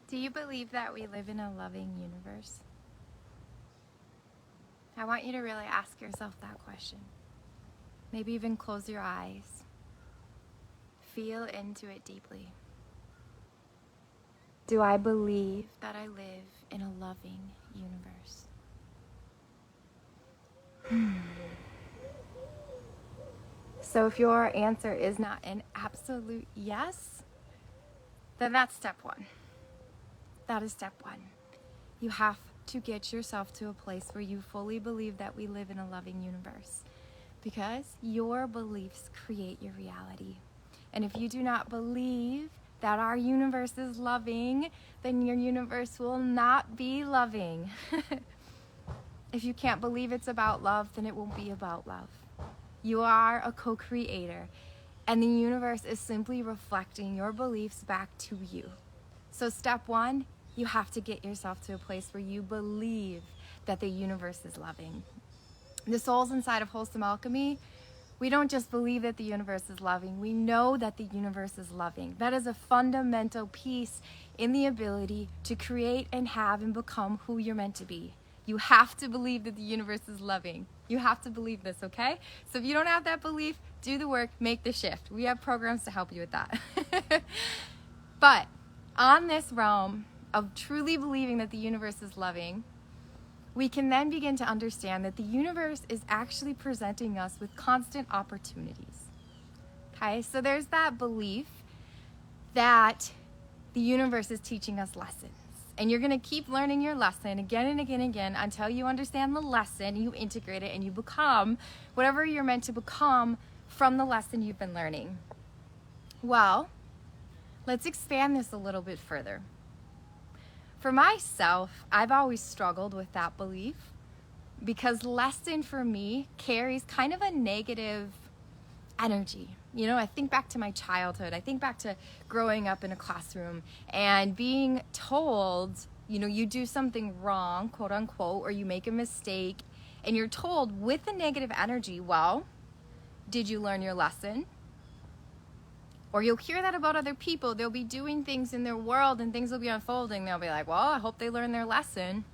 Do you believe that we live in a loving universe? I want you to really ask yourself that question. Maybe even close your eyes. Feel into it deeply. Do I believe that I live in a loving universe? So if your answer is not an absolute yes, then that's step one. That is step one. You have to get yourself to a place where you fully believe that we live in a loving universe, because your beliefs create your reality. And if you do not believe that our universe is loving, then your universe will not be loving. If you can't believe it's about love, then it won't be about love. You are a co-creator, and the universe is simply reflecting your beliefs back to you. So step one, you have to get yourself to a place where you believe that the universe is loving. The souls inside of Wholesome Alchemy, we don't just believe that the universe is loving, we know that the universe is loving. That is a fundamental piece in the ability to create and have and become who you're meant to be. You have to believe that the universe is loving. You have to believe this, okay? So if you don't have that belief, do the work, make the shift. We have programs to help you with that. But on this realm of truly believing that the universe is loving, we can then begin to understand that the universe is actually presenting us with constant opportunities. Okay, so there's that belief that the universe is teaching us lessons. And you're going to keep learning your lesson again and again and again until you understand the lesson, you integrate it, and you become whatever you're meant to become from the lesson you've been learning. Well, let's expand this a little bit further. For myself, I've always struggled with that belief because lesson for me carries kind of a negative energy. You know, I think back to my childhood. I think back to growing up in a classroom and being told, you know, you do something wrong, quote unquote, or you make a mistake, and you're told with the negative energy, well, did you learn your lesson? Or you'll hear that about other people. They'll be doing things in their world and things will be unfolding. They'll be like, well, I hope they learn their lesson.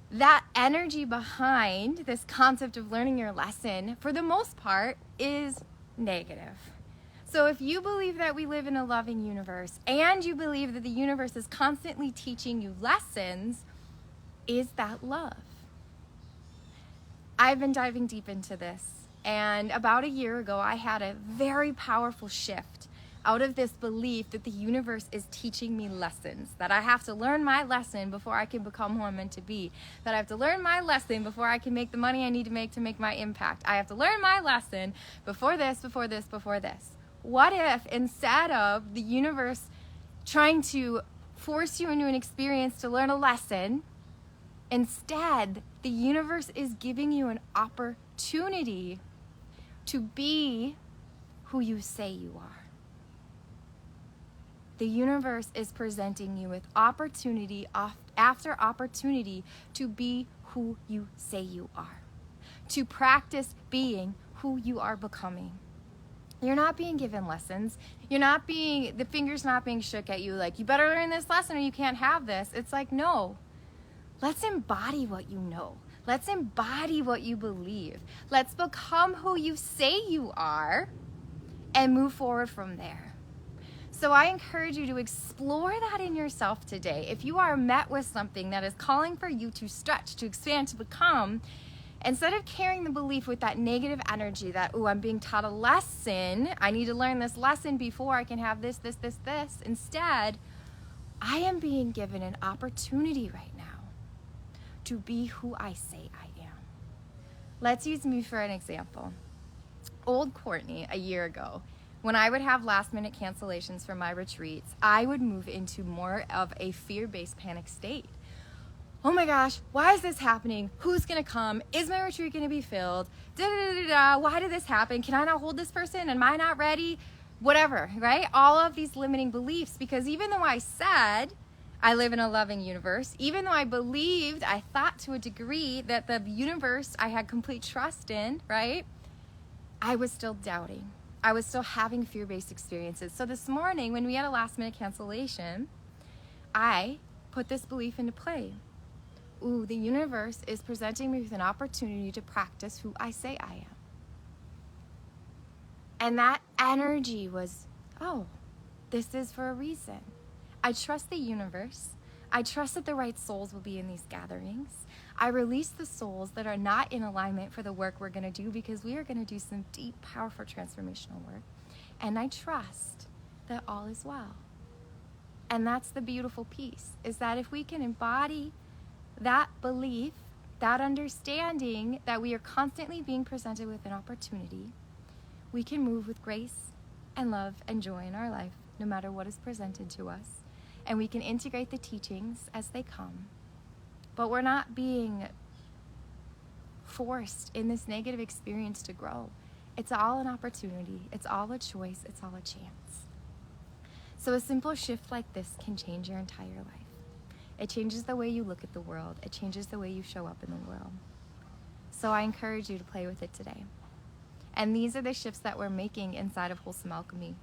That energy behind this concept of learning your lesson, for the most part, is negative. So if you believe that we live in a loving universe and you believe that the universe is constantly teaching you lessons, is that love? I've been diving deep into this. And about a year ago, I had a very powerful shift out of this belief that the universe is teaching me lessons, that I have to learn my lesson before I can become who I'm meant to be, that I have to learn my lesson before I can make the money I need to make my impact. I have to learn my lesson before this, before this, before this. What if instead of the universe trying to force you into an experience to learn a lesson, instead the universe is giving you an opportunity to be who you say you are? The universe is presenting you with opportunity after opportunity to be who you say you are, to practice being who you are becoming. You're not being given lessons. The finger's not being shook at you like, you better learn this lesson or you can't have this. It's like, no, let's embody what you know. Let's embody what you believe. Let's become who you say you are and move forward from there. So I encourage you to explore that in yourself today. If you are met with something that is calling for you to stretch, to expand, to become, instead of carrying the belief with that negative energy that, oh, I'm being taught a lesson, I need to learn this lesson before I can have this. Instead, I am being given an opportunity right now to be who I say I am. Let's use me for an example. Old Courtney, a year ago, when I would have last-minute cancellations for my retreats, I would move into more of a fear-based panic state. Oh my gosh, why is this happening? Who's gonna come? Is my retreat gonna be filled? Why did this happen? Can I not hold this person? Am I not ready? Whatever, right? All of these limiting beliefs, because even though I said I live in a loving universe, even though I believed, I thought to a degree that the universe I had complete trust in, right? I was still doubting. I was still having fear-based experiences. So this morning when we had a last-minute cancellation, I put this belief into play. Ooh, the universe is presenting me with an opportunity to practice who I say I am. And that energy was, oh, this is for a reason. I trust the universe. I trust that the right souls will be in these gatherings. I release the souls that are not in alignment for the work we're going to do, because we are going to do some deep, powerful transformational work. And I trust that all is well. And that's the beautiful piece, is that if we can embody that belief, that understanding that we are constantly being presented with an opportunity, we can move with grace and love and joy in our life, no matter what is presented to us. And we can integrate the teachings as they come. But we're not being forced in this negative experience to grow. It's all an opportunity. It's all a choice. It's all a chance. So a simple shift like this can change your entire life. It changes the way you look at the world. It changes the way you show up in the world. So I encourage you to play with it today. And these are the shifts that we're making inside of Wholesome Alchemy.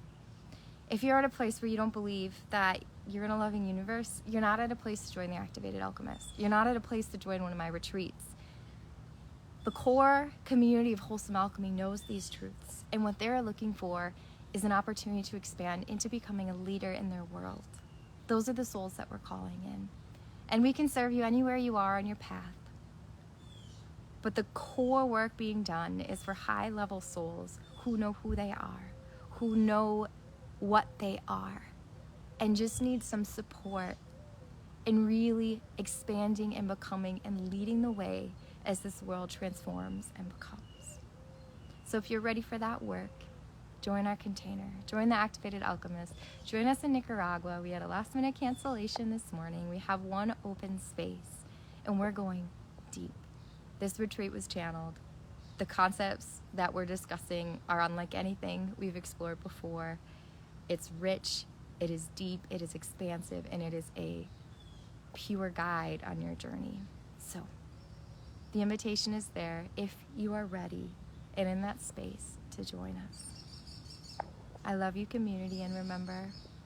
If you're at a place where you don't believe that you're in a loving universe, you're not at a place to join the Activated Alchemist. You're not at a place to join one of my retreats. The core community of Wholesome Alchemy knows these truths, and what they're looking for is an opportunity to expand into becoming a leader in their world. Those are the souls that we're calling in. And we can serve you anywhere you are on your path. But the core work being done is for high-level souls who know who they are, who know what they are, and just need some support in really expanding and becoming and leading the way as this world transforms and becomes. So if you're ready for that work, join our container, join the Activated Alchemist, join us in Nicaragua. We had a last-minute cancellation this morning. We have one open space, and we're going deep. This retreat was channeled. The concepts that we're discussing are unlike anything we've explored before. It's rich, it is deep, it is expansive, and it is a pure guide on your journey. So the invitation is there if you are ready and in that space to join us. I love you, community, and remember,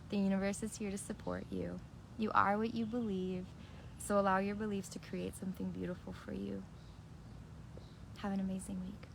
the universe is here to support you. You are what you believe, so allow your beliefs to create something beautiful for you. Have an amazing week.